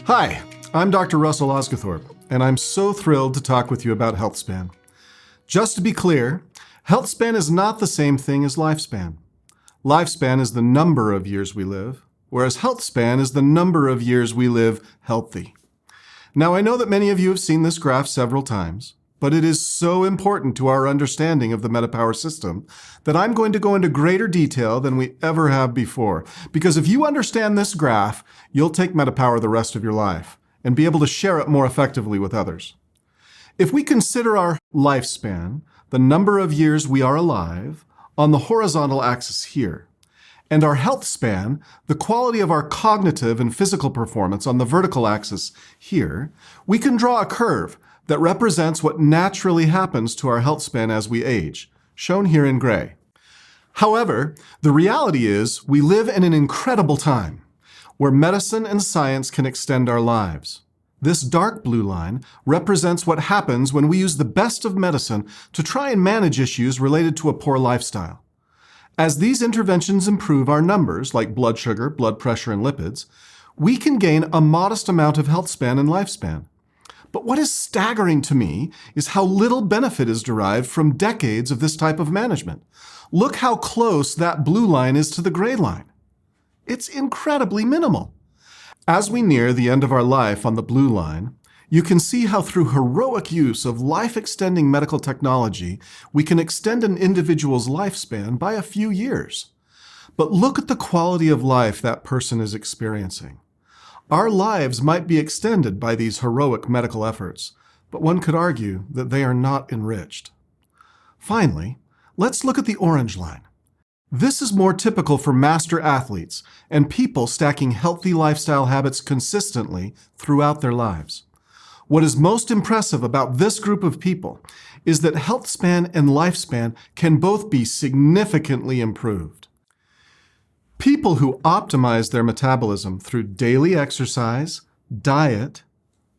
Hi, I'm Dr. Russell Osguthorpe, and I'm so thrilled to talk with you about Healthspan. Just to be clear, Healthspan is not the same thing as lifespan. Lifespan is the number of years we live, whereas Healthspan is the number of years we live healthy. Now, I know that many of you have seen this graph several times, but it is so important to our understanding of the MetaPWR system that I'm going to go into greater detail than we ever have before. Because if you understand this graph, you'll take MetaPWR the rest of your life and be able to share it more effectively with others. If we consider our lifespan, the number of years we are alive, on the horizontal axis here, and our health span, the quality of our cognitive and physical performance on the vertical axis here, we can draw a curve that represents what naturally happens to our health span as we age, shown here in gray. However, the reality is we live in an incredible time where medicine and science can extend our lives. This dark blue line represents what happens when we use the best of medicine to try and manage issues related to a poor lifestyle. As these interventions improve our numbers, like blood sugar, blood pressure, and lipids, we can gain a modest amount of health span and lifespan. But what is staggering to me is how little benefit is derived from decades of this type of management. Look how close that blue line is to the gray line. It's incredibly minimal. As we near the end of our life on the blue line, you can see how through heroic use of life-extending medical technology, we can extend an individual's lifespan by a few years. But look at the quality of life that person is experiencing. Our lives might be extended by these heroic medical efforts, but one could argue that they are not enriched. Finally, let's look at the orange line. This is more typical for master athletes and people stacking healthy lifestyle habits consistently throughout their lives. What is most impressive about this group of people is that health span and lifespan can both be significantly improved. People who optimize their metabolism through daily exercise, diet,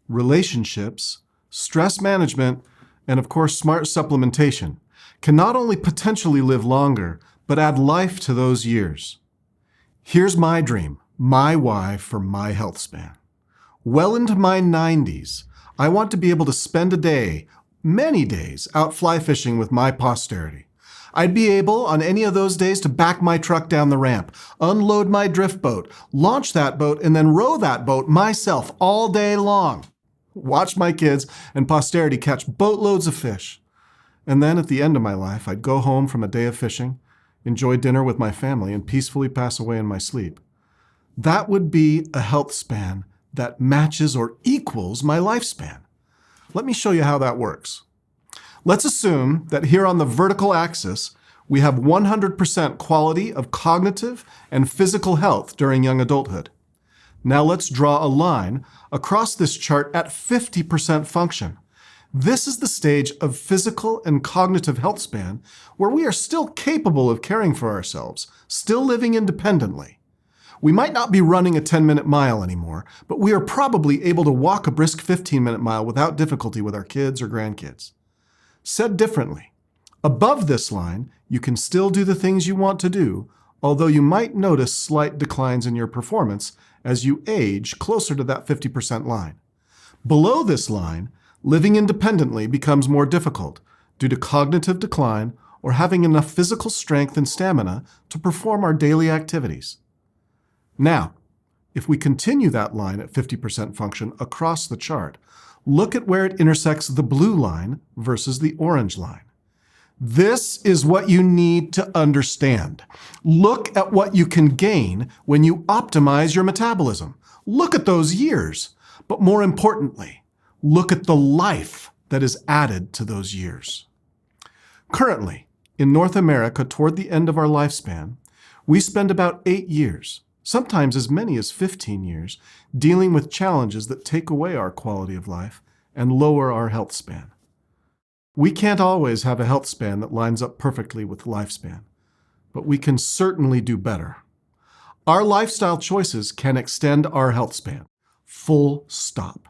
relationships, stress management, and of course smart supplementation can not only potentially live longer, but add life to those years. Here's my dream, my why for my health span. Well into my 90s, I want to be able to spend a day, many days, out fly fishing with my posterity. I'd be able, on any of those days, to back my truck down the ramp, unload my drift boat, launch that boat, and then row that boat myself all day long. Watch my kids and posterity catch boatloads of fish. And then at the end of my life, I'd go home from a day of fishing, enjoy dinner with my family, and peacefully pass away in my sleep. That would be a health span that matches or equals my lifespan. Let me show you how that works. Let's assume that here on the vertical axis, we have 100% quality of cognitive and physical health during young adulthood. Now let's draw a line across this chart at 50% function. This is the stage of physical and cognitive health span where we are still capable of caring for ourselves, still living independently. We might not be running a 10-minute mile anymore, but we are probably able to walk a brisk 15-minute mile without difficulty with our kids or grandkids. Said differently, above this line, you can still do the things you want to do, although you might notice slight declines in your performance as you age closer to that 50% line. Below this line, living independently becomes more difficult due to cognitive decline or having enough physical strength and stamina to perform our daily activities. Now, if we continue that line at 50% function across the chart, look at where it intersects the blue line versus the orange line. This is what you need to understand. Look at what you can gain when you optimize your metabolism. Look at those years. But more importantly, look at the life that is added to those years. Currently, in North America, toward the end of our lifespan, we spend about 8 years, sometimes as many as 15 years, dealing with challenges that take away our quality of life and lower our health span. We can't always have a health span that lines up perfectly with lifespan, but we can certainly do better. Our lifestyle choices can extend our health span. Full stop.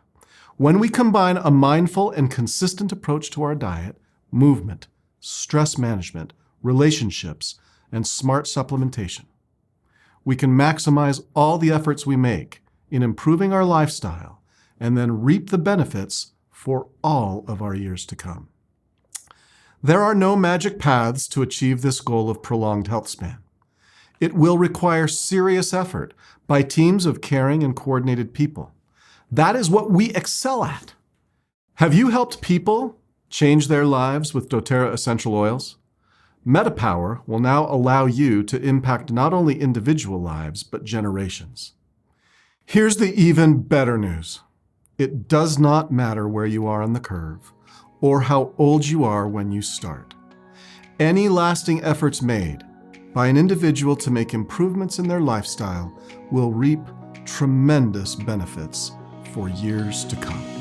When we combine a mindful and consistent approach to our diet, movement, stress management, relationships, and smart supplementation, we can maximize all the efforts we make in improving our lifestyle and then reap the benefits for all of our years to come. There are no magic paths to achieve this goal of prolonged health span. It will require serious effort by teams of caring and coordinated people. That is what we excel at. Have you helped people change their lives with doTERRA essential oils? MetaPWR will now allow you to impact not only individual lives, but generations. Here's the even better news. It does not matter where you are on the curve or how old you are when you start. Any lasting efforts made by an individual to make improvements in their lifestyle will reap tremendous benefits for years to come.